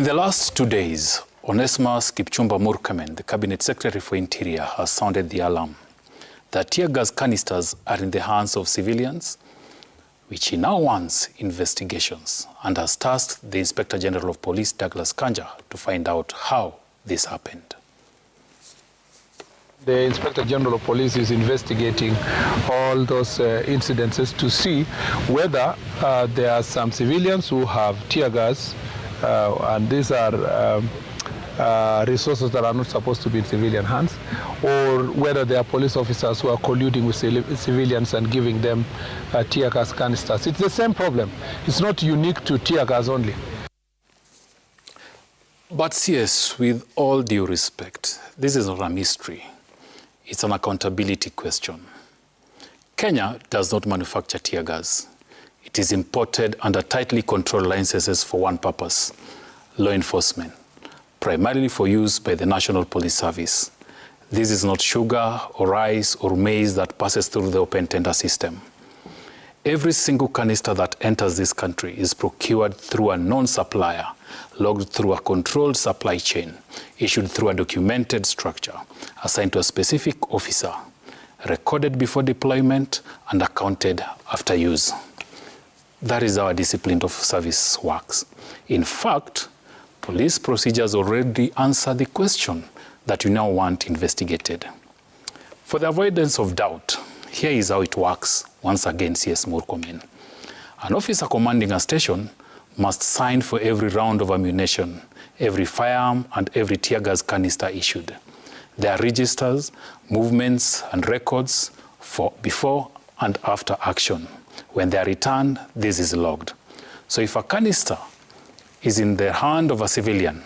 In the last 2 days, Onesmus Kipchumba Murkomen, the Cabinet Secretary for Interior, has sounded the alarm that tear gas canisters are in the hands of civilians, which he now wants investigations, and has tasked the Inspector General of Police, Douglas Kanja, to find out how this happened. The Inspector General of Police is investigating all those incidences to see whether there are some civilians who have tear gas, and these are resources that are not supposed to be in civilian hands, or whether there are police officers who are colluding with civilians and giving them tear gas canisters. It's the same problem. It's not unique to tear gas only. But CS, with all due respect, this is not a mystery. It's an accountability question. Kenya does not manufacture tear gas. It is imported under tightly controlled licenses for one purpose: law enforcement, primarily for use by the National Police Service. This is not sugar or rice or maize that passes through the open tender system. Every single canister that enters this country is procured through a known supplier, logged through a controlled supply chain, issued through a documented structure, assigned to a specific officer, recorded before deployment, and accounted after use. That is how a discipline of service works. In fact, police procedures already answer the question that you now want investigated. For the avoidance of doubt, here is how it works, once again, CS Murkomen. An officer commanding a station must sign for every round of ammunition, every firearm, and every tear gas canister issued. There are registers, movements, and records for before and after action. When they are returned, this is logged. So if a canister is in the hand of a civilian,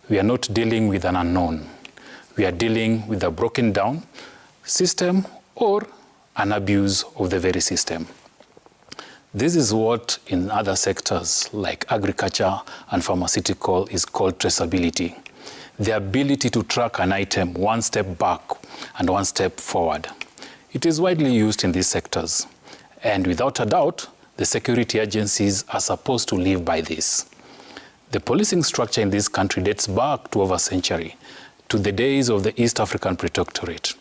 we are not dealing with an unknown. We are dealing with a broken down system or an abuse of the very system. This is what in other sectors like agriculture and pharmaceutical is called traceability. The ability to track an item one step back and one step forward. It is widely used in these sectors. And without a doubt, the security agencies are supposed to live by this. The policing structure in this country dates back to over a century, to the days of the East African Protectorate.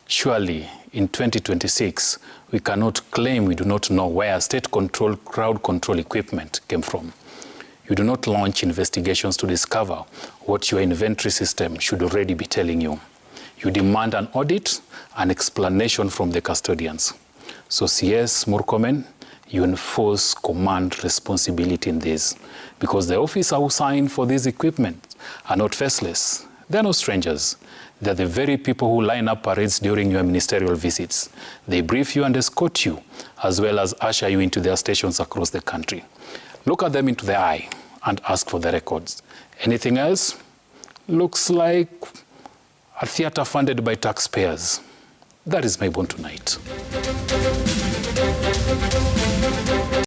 Surely, in 2026, we cannot claim we do not know where state-controlled crowd control equipment came from. You do not launch investigations to discover what your inventory system should already be telling you. You demand an audit, an explanation from the custodians. So CS Murkomen, you enforce command responsibility in this, because the officer who signed for this equipment are not faceless. They're no strangers. They're the very people who line up parades during your ministerial visits. They brief you and escort you, as well as usher you into their stations across the country. Look at them into the eye and ask for the records. Anything else looks like a theater funded by taxpayers. That is my bone tonight.